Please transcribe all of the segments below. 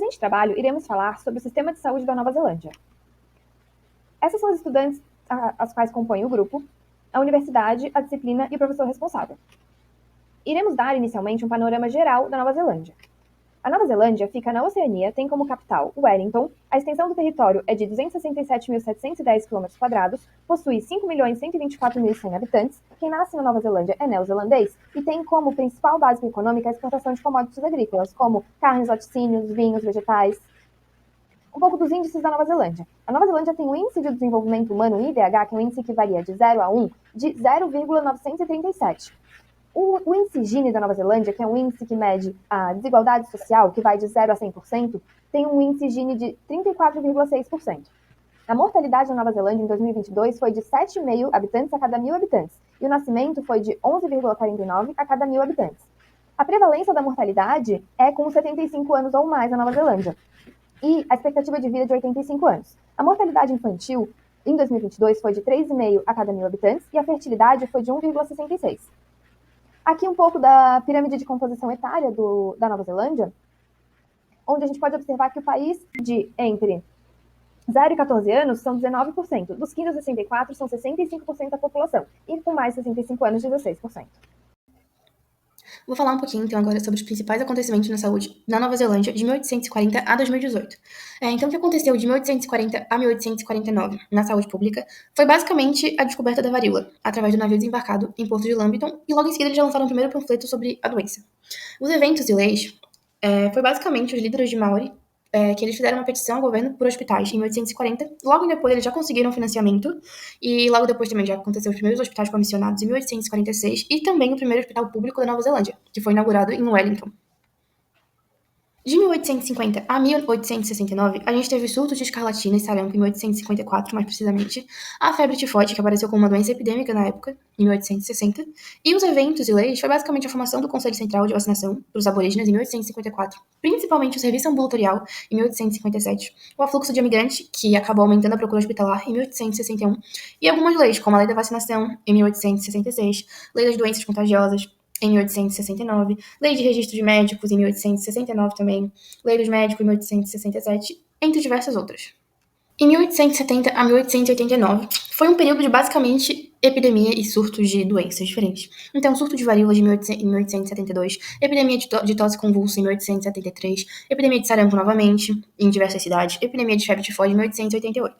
presente trabalho, iremos falar sobre o sistema de saúde da Nova Zelândia. Essas são as estudantes as quais compõem o grupo, a universidade, a disciplina e o professor responsável. Iremos dar inicialmente um panorama geral da Nova Zelândia. A Nova Zelândia fica na Oceania, tem como capital Wellington, a extensão do território é de 267.710 km², possui 5.124.100 habitantes, quem nasce na Nova Zelândia é neozelandês e tem como principal base econômica a exportação de commodities agrícolas, como carnes, laticínios, vinhos, vegetais. Um pouco dos índices da Nova Zelândia. A Nova Zelândia tem um índice de desenvolvimento humano, IDH, que é um índice que varia de 0 a 1, de 0,937. O índice Gini da Nova Zelândia, que é um índice que mede a desigualdade social, que vai de 0 a 100%, tem um índice Gini de 34,6%. A mortalidade na Nova Zelândia em 2022 foi de 7,5 habitantes a cada 1.000 habitantes, e o nascimento foi de 11,49 a cada 1.000 habitantes. A prevalência da mortalidade é com 75 anos ou mais na Nova Zelândia, e a expectativa de vida de 85 anos. A mortalidade infantil em 2022 foi de 3,5 a cada 1.000 habitantes, e a fertilidade foi de 1,66. Aqui um pouco da pirâmide de composição etária da Nova Zelândia, onde a gente pode observar que o país de entre 0 e 14 anos são 19%, dos 15 a 64 são 65% da população, e com mais de 65 anos, 16%. Vou falar um pouquinho, então, agora sobre os principais acontecimentos na saúde na Nova Zelândia de 1840 a 2018. Então, o que aconteceu de 1840 a 1849 na saúde pública foi basicamente a descoberta da varíola, através do navio desembarcado em Porto de Lambton, e logo em seguida eles já lançaram o primeiro panfleto sobre a doença. Os eventos e leis foi basicamente os líderes de Maori que eles fizeram uma petição ao governo por hospitais em 1840. Logo depois eles já conseguiram financiamento e logo depois também já aconteceu os primeiros hospitais comissionados em 1846 e também o primeiro hospital público da Nova Zelândia, que foi inaugurado em Wellington. De 1850 a 1869, a gente teve surtos de escarlatina e sarampo em 1854, mais precisamente, a febre tifoide, que apareceu como uma doença epidêmica na época, em 1860, e os eventos e leis foi basicamente a formação do Conselho Central de Vacinação para os aborígenes em 1854, principalmente o serviço ambulatorial em 1857, o afluxo de imigrantes, que acabou aumentando a procura hospitalar em 1861, e algumas leis, como a Lei da Vacinação, em 1866, Lei das Doenças Contagiosas, em 1869, Lei de Registro de Médicos, em 1869 também, Lei dos Médicos, em 1867, entre diversas outras. Em 1870 a 1889, foi um período de basicamente epidemia e surtos de doenças diferentes. Então, surto de varíola em 1872, epidemia de tosse convulsa em 1873, epidemia de sarampo novamente, em diversas cidades, epidemia de febre tifoide em 1888.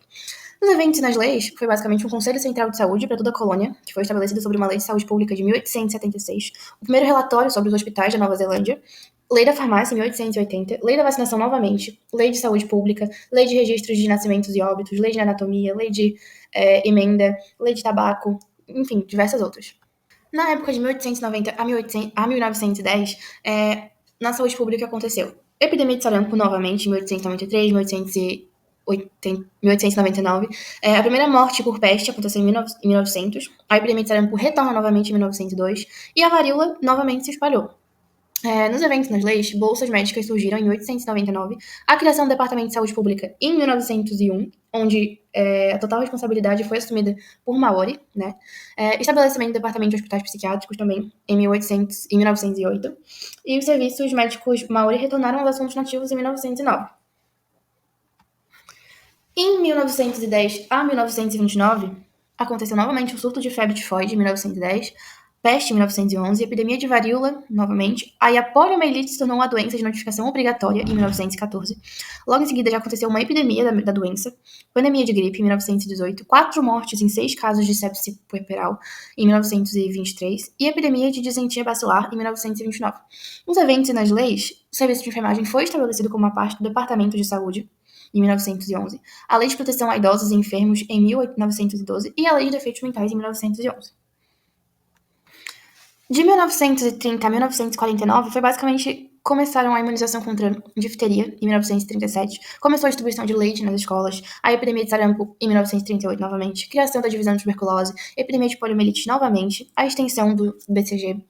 Nos eventos e nas leis, foi basicamente um Conselho Central de Saúde para toda a colônia, que foi estabelecido sobre uma Lei de Saúde Pública de 1876, o primeiro relatório sobre os hospitais da Nova Zelândia, Lei da Farmácia em 1880, Lei da Vacinação novamente, Lei de Saúde Pública, Lei de Registros de Nascimentos e Óbitos, Lei de Anatomia, Lei de Emenda, Lei de Tabaco, enfim, diversas outras. Na época de 1890 a 1910, na saúde pública aconteceu epidemia de sarampo novamente em 1893, 1899. A primeira morte por peste aconteceu em 1900. A epidemia de sarampo retorna novamente em 1902. E a varíola novamente se espalhou. Nos eventos nas leis, bolsas médicas surgiram em 1899, a criação do Departamento de Saúde Pública em 1901, onde a total responsabilidade foi assumida por Maori, né? Estabelecimento do Departamento de Hospitais Psiquiátricos também em 1908, e os serviços médicos Maori retornaram aos assuntos nativos em 1909. Em 1910 a 1929, aconteceu novamente o surto de febre tifoide em 1910, peste em 1911, epidemia de varíola, novamente. Aí a poliomielite se tornou uma doença de notificação obrigatória em 1914. Logo em seguida já aconteceu uma epidemia da doença, pandemia de gripe em 1918, 4 mortes em 6 casos de sepse puerperal em 1923 e epidemia de disenteria bacilar em 1929. Nos eventos e nas leis, o serviço de enfermagem foi estabelecido como uma parte do Departamento de Saúde em 1911, a Lei de Proteção a Idosos e Enfermos em 1912 e a Lei de Defeitos Mentais em 1911. De 1930 a 1949, foi basicamente começaram a imunização contra difteria em 1937, começou a distribuição de leite nas escolas, a epidemia de sarampo em 1938 novamente, criação da divisão de tuberculose, epidemia de poliomielite novamente, a extensão do BCG.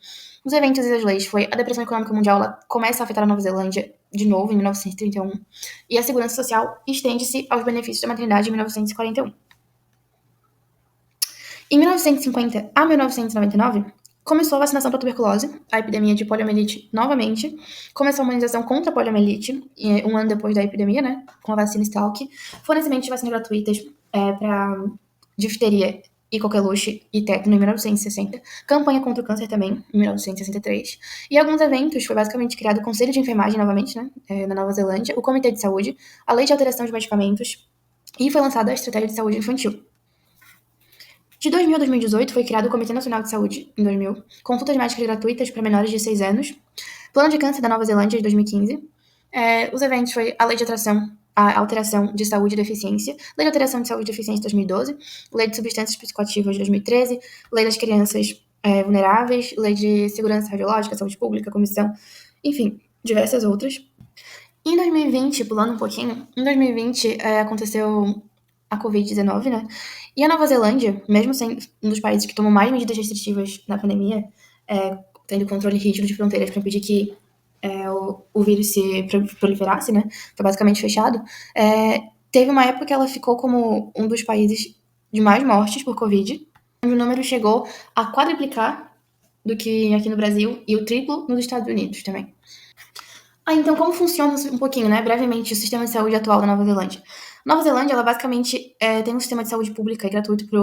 Os eventos e as leis foi a depressão econômica mundial, ela começa a afetar a Nova Zelândia de novo em 1931, e a segurança social estende-se aos benefícios da maternidade em 1941. Em 1950 a 1999, Começou a vacinação para tuberculose, a epidemia de poliomielite novamente, começou a imunização contra a poliomielite, um ano depois da epidemia, né, com a vacina Salk, fornecimento de vacinas gratuitas para difteria e coqueluche e tétano em 1960, campanha contra o câncer também, em 1963, e alguns eventos, foi basicamente criado o Conselho de Enfermagem novamente, né, na Nova Zelândia, o Comitê de Saúde, a Lei de Alteração de Medicamentos, e foi lançada a Estratégia de Saúde Infantil. De 2000 a 2018, foi criado o Comitê Nacional de Saúde, em 2000, consultas médicas gratuitas para menores de 6 anos, Plano de Câncer da Nova Zelândia, de 2015. Os eventos foi a Lei de Alteração de Saúde e Deficiência, Lei de Alteração de Saúde e Deficiência, de 2012, Lei de Substâncias Psicoativas, de 2013, Lei das Crianças Vulneráveis, Lei de Segurança Radiológica, Saúde Pública, Comissão, enfim, diversas outras. Em 2020, pulando um pouquinho, em 2020 aconteceu a Covid-19, né? E a Nova Zelândia, mesmo sendo um dos países que tomou mais medidas restritivas na pandemia, tendo controle rígido de fronteiras para impedir que o vírus se proliferasse, né? Foi basicamente fechado. Teve uma época que ela ficou como um dos países de mais mortes por Covid, onde o número chegou a quadruplicar do que aqui no Brasil e o triplo nos Estados Unidos também. Então, como funciona um pouquinho, né, brevemente, o sistema de saúde atual da Nova Zelândia? Nova Zelândia, ela basicamente tem um sistema de saúde pública e gratuito para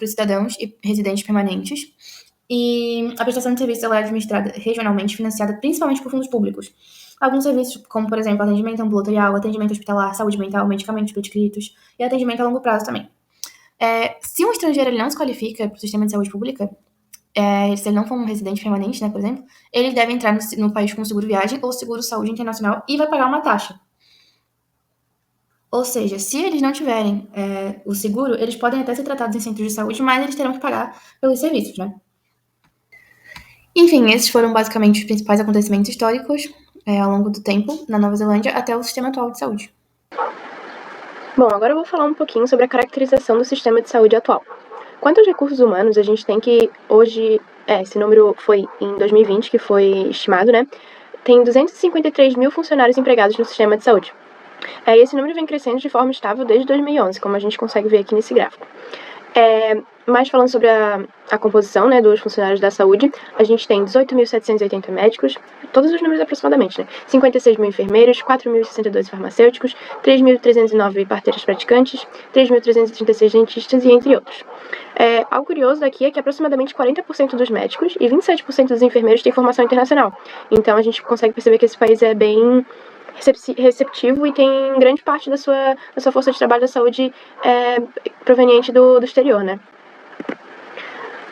os cidadãos e residentes permanentes. E a prestação de serviços ela é administrada regionalmente, financiada principalmente por fundos públicos. Alguns serviços, como, por exemplo, atendimento ambulatorial, atendimento hospitalar, saúde mental, medicamentos prescritos e atendimento a longo prazo também. Se um estrangeiro ele não se qualifica para o sistema de saúde pública, se ele não for um residente permanente, né, por exemplo, ele deve entrar no país com seguro viagem ou seguro saúde internacional e vai pagar uma taxa. Ou seja, se eles não tiverem o seguro, eles podem até ser tratados em centros de saúde, mas eles terão que pagar pelos serviços, né? Enfim, esses foram basicamente os principais acontecimentos históricos ao longo do tempo na Nova Zelândia até o sistema atual de saúde. Bom, agora eu vou falar um pouquinho sobre a caracterização do sistema de saúde atual. Quanto aos recursos humanos, a gente tem que hoje, esse número foi em 2020 que foi estimado, né? Tem 253 mil funcionários empregados no sistema de saúde. E esse número vem crescendo de forma estável desde 2011, como a gente consegue ver aqui nesse gráfico. Mas falando sobre a composição, né, dos funcionários da saúde, a gente tem 18.780 médicos, todos os números aproximadamente, né? 56 mil enfermeiros, 4.062 farmacêuticos, 3.309 parteiras praticantes, 3.336 dentistas e entre outros. Algo curioso daqui é que aproximadamente 40% dos médicos e 27% dos enfermeiros têm formação internacional. Então a gente consegue perceber que esse país é bem receptivo e tem grande parte da sua força de trabalho da saúde proveniente do exterior, né?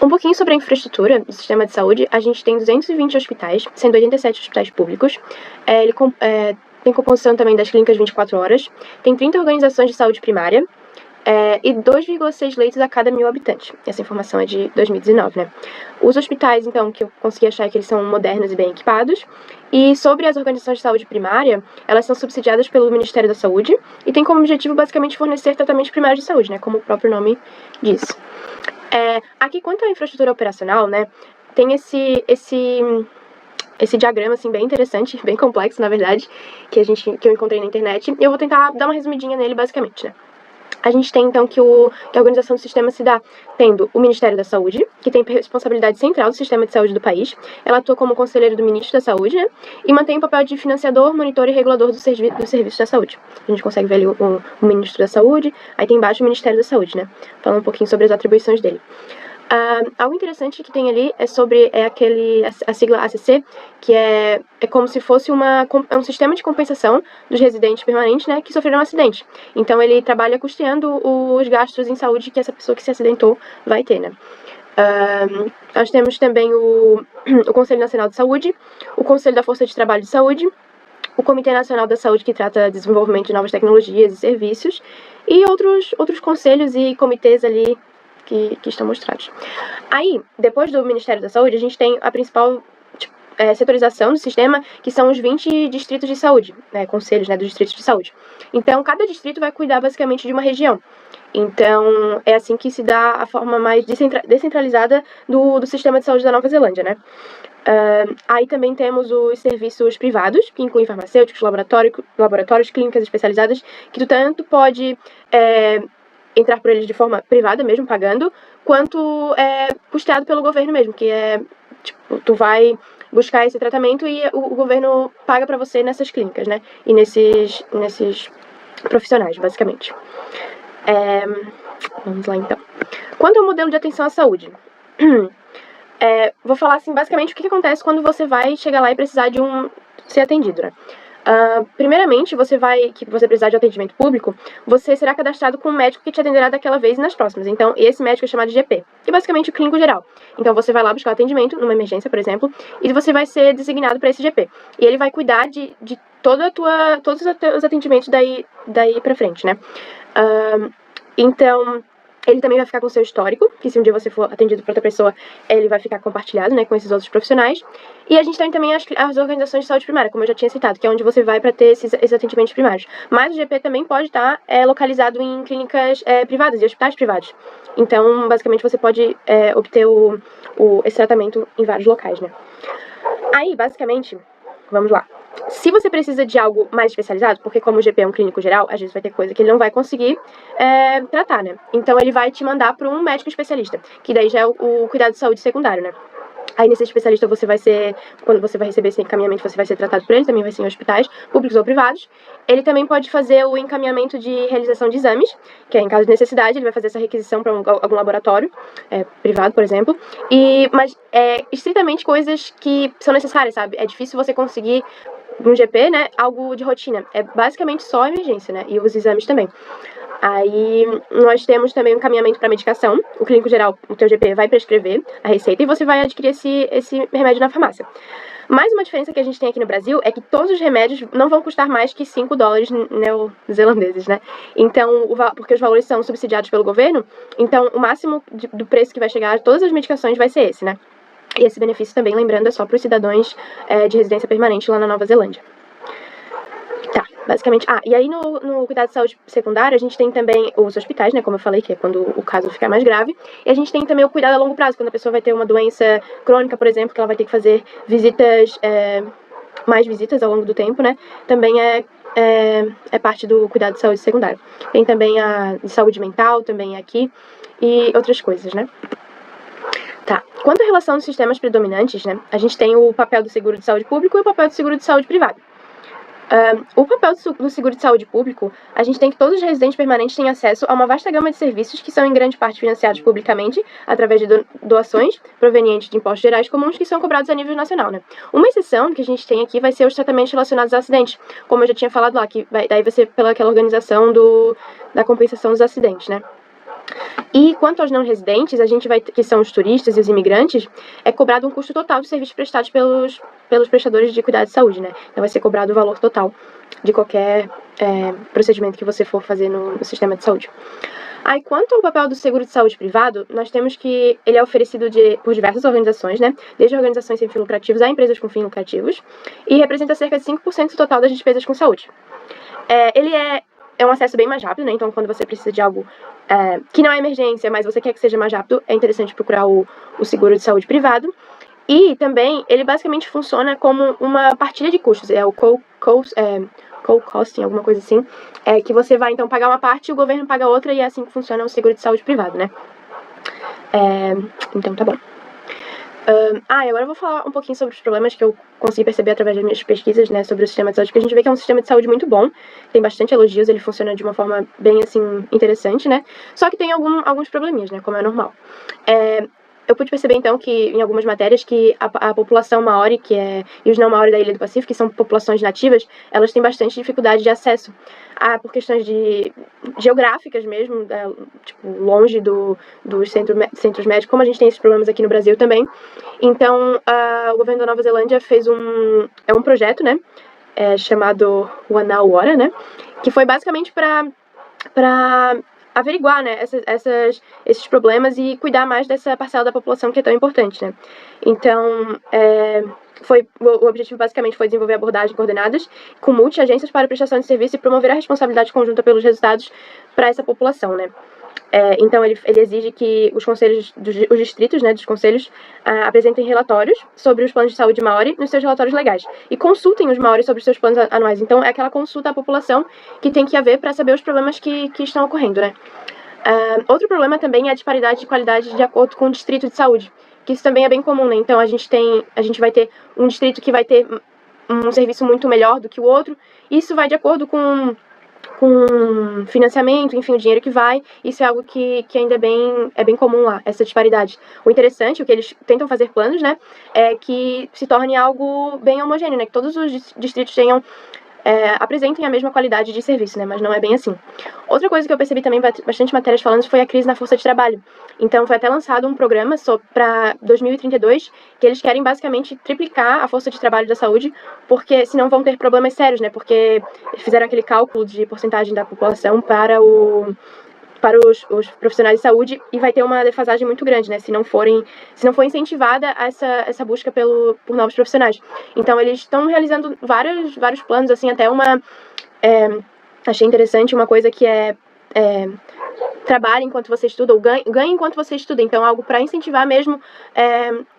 Um pouquinho sobre a infraestrutura do sistema de saúde, a gente tem 220 hospitais, sendo 87 hospitais públicos. Ele tem composição também das clínicas 24 horas, tem 30 organizações de saúde primária, e 2,6 leitos a cada 1.000 habitantes. Essa informação é de 2019, né? Os hospitais, então, que eu consegui achar que eles são modernos e bem equipados. E sobre as organizações de saúde primária, elas são subsidiadas pelo Ministério da Saúde e tem como objetivo, basicamente, fornecer tratamentos primários de saúde, né? Como o próprio nome diz. Aqui, quanto à infraestrutura operacional, né? Tem esse diagrama, assim, bem interessante, bem complexo, na verdade, que eu encontrei na internet. E eu vou tentar dar uma resumidinha nele, basicamente, né? A gente tem, então, que a organização do sistema se dá tendo o Ministério da Saúde, que tem responsabilidade central do sistema de saúde do país. Ela atua como conselheiro do Ministro da Saúde, né? E mantém o papel de financiador, monitor e regulador do serviço da saúde. A gente consegue ver ali o Ministro da Saúde, aí tem embaixo o Ministério da Saúde, né? Falando um pouquinho sobre as atribuições dele. Algo interessante que tem ali é sobre a sigla ACC, que é como se fosse um sistema de compensação dos residentes permanentes, né, que sofreram um acidente. Então ele trabalha custeando os gastos em saúde que essa pessoa que se acidentou vai ter, né. Nós temos também o Conselho Nacional de Saúde, o Conselho da Força de Trabalho de Saúde, o Comitê Nacional da Saúde, que trata desenvolvimento de novas tecnologias e serviços, e outros conselhos e comitês ali que estão mostrados. Aí, depois do Ministério da Saúde, a gente tem a principal setorização do sistema, que são os 20 distritos de saúde, né, conselhos, né, dos distritos de saúde. Então, cada distrito vai cuidar basicamente de uma região. Então, é assim que se dá a forma mais descentralizada do sistema de saúde da Nova Zelândia, né? Aí também temos os serviços privados, que incluem farmacêuticos, laboratórios, clínicas especializadas, que tu tanto pode entrar por eles de forma privada mesmo, pagando, quanto custeado pelo governo mesmo, que Tipo, tu vai buscar esse tratamento e o governo paga pra você nessas clínicas, né? E nesses profissionais, basicamente. Vamos lá, então. Quanto ao modelo de atenção à saúde, vou falar, assim, basicamente o que acontece quando você vai chegar lá e precisar de ser atendido, né? Primeiramente, você precisar de atendimento público, você será cadastrado com um médico que te atenderá daquela vez e nas próximas. Então, esse médico é chamado de GP, que é basicamente o clínico geral. Então, você vai lá buscar atendimento, numa emergência, por exemplo, e você vai ser designado para esse GP. E ele vai cuidar de todos os atendimentos daí pra frente, né? Então, ele também vai ficar com o seu histórico, que se um dia você for atendido por outra pessoa, ele vai ficar compartilhado, né, com esses outros profissionais. E a gente tem também as organizações de saúde primária, como eu já tinha citado, que é onde você vai para ter esses atendimentos primários. Mas o GP também pode estar localizado em clínicas privadas e hospitais privados. Então, basicamente, você pode obter esse tratamento em vários locais, né? Aí, basicamente, vamos lá. Se você precisa de algo mais especializado, porque como o GP é um clínico geral, às vezes vai ter coisa que ele não vai conseguir tratar, né? Então ele vai te mandar para um médico especialista, que daí já é o cuidado de saúde secundário, né? Aí nesse especialista quando você vai receber esse encaminhamento, você vai ser tratado por ele, também vai ser em hospitais, públicos ou privados. Ele também pode fazer o encaminhamento de realização de exames, que é em caso de necessidade, ele vai fazer essa requisição para algum laboratório privado, por exemplo. Mas estritamente coisas que são necessárias, sabe? É difícil você conseguir um GP, né, algo de rotina. É basicamente só emergência, né, e os exames também. Aí nós temos também um encaminhamento para medicação. O clínico geral, o teu GP, vai prescrever a receita e você vai adquirir esse remédio na farmácia. Mais uma diferença que a gente tem aqui no Brasil é que todos os remédios não vão custar mais que $5 neozelandeses, né? Então, porque os valores são subsidiados pelo governo, então o máximo do preço que vai chegar a todas as medicações vai ser esse, né? E esse benefício também, lembrando, é só para os cidadãos de residência permanente lá na Nova Zelândia. Tá, basicamente. E aí no cuidado de saúde secundário, a gente tem também os hospitais, né, como eu falei, que é quando o caso ficar mais grave. E a gente tem também o cuidado a longo prazo, quando a pessoa vai ter uma doença crônica, por exemplo, que ela vai ter que fazer mais visitas ao longo do tempo, né, também é parte do cuidado de saúde secundário. Tem também a de saúde mental, também aqui, e outras coisas, né. Tá. Quanto à relação dos sistemas predominantes, né, a gente tem o papel do seguro de saúde público e o papel do seguro de saúde privado. O papel do seguro de saúde público, a gente tem que todos os residentes permanentes têm acesso a uma vasta gama de serviços que são em grande parte financiados publicamente, através de doações provenientes de impostos gerais comuns que são cobrados a nível nacional, né? Uma exceção que a gente tem aqui vai ser os tratamentos relacionados a acidentes, como eu já tinha falado lá, que daí vai ser pelaquela organização da compensação dos acidentes, né? E quanto aos não residentes, a gente que são os turistas e os imigrantes, é cobrado um custo total dos serviços prestados pelos prestadores de cuidado de saúde, né? Então vai ser cobrado o valor total de qualquer procedimento que você for fazer no sistema de saúde. Aí, quanto ao papel do seguro de saúde privado, nós temos que ele é oferecido por diversas organizações, né? Desde organizações sem fins lucrativos a empresas com fins lucrativos, e representa cerca de 5% do total das despesas com saúde. Ele é um acesso bem mais rápido, né? Então, quando você precisa de algo que não é emergência, mas você quer que seja mais rápido, é interessante procurar o seguro de saúde privado. E também, ele basicamente funciona como uma partilha de custos. É o co-costing, alguma coisa assim. Que você vai, então, pagar uma parte e o governo paga outra, e é assim que funciona o seguro de saúde privado, né? Então, tá bom. E agora eu vou falar um pouquinho sobre os problemas que eu consegui perceber através das minhas pesquisas, né, sobre o sistema de saúde, que a gente vê que é um sistema de saúde muito bom, tem bastante elogios, ele funciona de uma forma bem, assim, interessante, né, só que tem alguns probleminhas, né, como é normal. Eu pude perceber, então, que em algumas matérias que a população maori, e os não maori da Ilha do Pacífico, que são populações nativas, elas têm bastante dificuldade de acesso por questões geográficas mesmo, tipo, longe dos centros médicos, como a gente tem esses problemas aqui no Brasil também. Então, o governo da Nova Zelândia fez um projeto, né, chamado Wanawara, né, que foi basicamente para averiguar, né, esses problemas e cuidar mais dessa parcela da população que é tão importante, né. Então, o objetivo basicamente foi desenvolver abordagens coordenadas com multi-agências para prestação de serviço e promover a responsabilidade conjunta pelos resultados para essa população, né. Então, ele exige que os conselhos, os distritos, né, dos conselhos, apresentem relatórios sobre os planos de saúde maori nos seus relatórios legais e consultem os maoris sobre os seus planos anuais. Então, é aquela consulta à população que tem que haver para saber os problemas que estão ocorrendo, né. Outro problema também é a disparidade de qualidade de acordo com o distrito de saúde, que isso também é bem comum, né? Então a gente vai ter um distrito que vai ter um serviço muito melhor do que o outro. Isso vai de acordo com financiamento, enfim, o dinheiro que vai. Isso é algo que ainda é bem comum lá, essa disparidade. O interessante, o que eles tentam fazer planos, né, é que se torne algo bem homogêneo, né, que todos os distritos apresentem a mesma qualidade de serviço, né, mas não é bem assim. Outra coisa que eu percebi também, bastante matérias falando, foi a crise na força de trabalho. Então foi até lançado um programa para 2032, que eles querem basicamente triplicar a força de trabalho da saúde, porque senão vão ter problemas sérios, né, porque eles fizeram aquele cálculo de porcentagem da população para os profissionais de saúde e vai ter uma defasagem muito grande, né? Se não for incentivada essa busca por novos profissionais. Então eles estão realizando vários planos, assim, até achei interessante uma coisa que trabalhe enquanto você estuda, ou ganhe enquanto você estuda. Então, algo para incentivar mesmo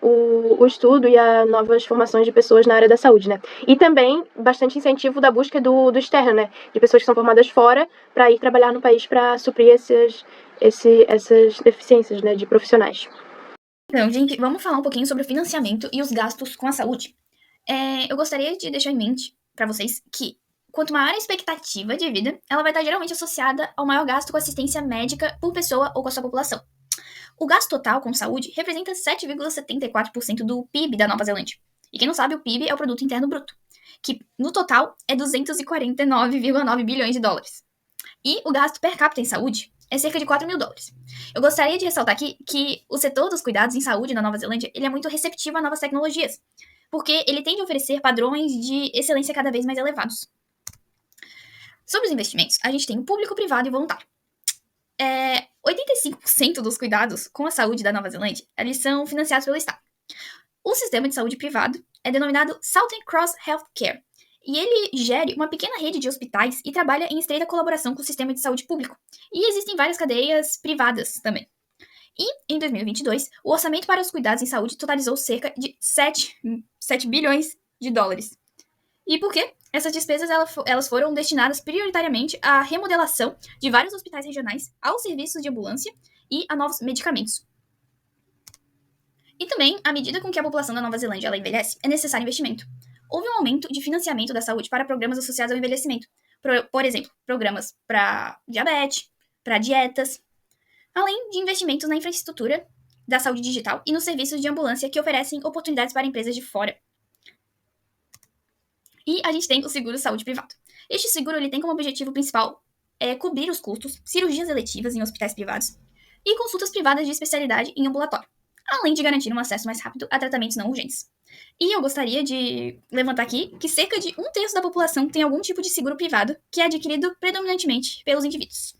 o estudo e as novas formações de pessoas na área da saúde, né? E também bastante incentivo da busca do externo, né? De pessoas que são formadas fora para ir trabalhar no país para suprir essas deficiências, né, de profissionais. Então, gente, vamos falar um pouquinho sobre o financiamento e os gastos com a saúde. Eu gostaria de deixar em mente para vocês que quanto maior a expectativa de vida, ela vai estar geralmente associada ao maior gasto com assistência médica por pessoa ou com a sua população. O gasto total com saúde representa 7,74% do PIB da Nova Zelândia. E quem não sabe, o PIB é o Produto Interno Bruto, que no total é 249,9 bilhões de dólares. E o gasto per capita em saúde é cerca de 4 mil dólares. Eu gostaria de ressaltar aqui que o setor dos cuidados em saúde na Nova Zelândia ele é muito receptivo a novas tecnologias, porque ele tende a oferecer padrões de excelência cada vez mais elevados. Sobre os investimentos, a gente tem o público, privado e voluntário. 85% dos cuidados com a saúde da Nova Zelândia, eles são financiados pelo Estado. O sistema de saúde privado é denominado Southern Cross Healthcare, e ele gere uma pequena rede de hospitais e trabalha em estreita colaboração com o sistema de saúde público. E existem várias cadeias privadas também. E, em 2022, o orçamento para os cuidados em saúde totalizou cerca de 7 bilhões de dólares. E por quê? Essas despesas elas foram destinadas prioritariamente à remodelação de vários hospitais regionais, aos serviços de ambulância e a novos medicamentos. E também, à medida com que a população da Nova Zelândia ela envelhece, é necessário investimento. Houve um aumento de financiamento da saúde para programas associados ao envelhecimento. Por exemplo, programas para diabetes, para dietas, além de investimentos na infraestrutura da saúde digital e nos serviços de ambulância que oferecem oportunidades para empresas de fora. E a gente tem o seguro saúde privado. Este seguro ele tem como objetivo principal cobrir os custos, cirurgias eletivas em hospitais privados e consultas privadas de especialidade em ambulatório, além de garantir um acesso mais rápido a tratamentos não urgentes. E eu gostaria de levantar aqui que cerca de 1/3 da população tem algum tipo de seguro privado que é adquirido predominantemente pelos indivíduos.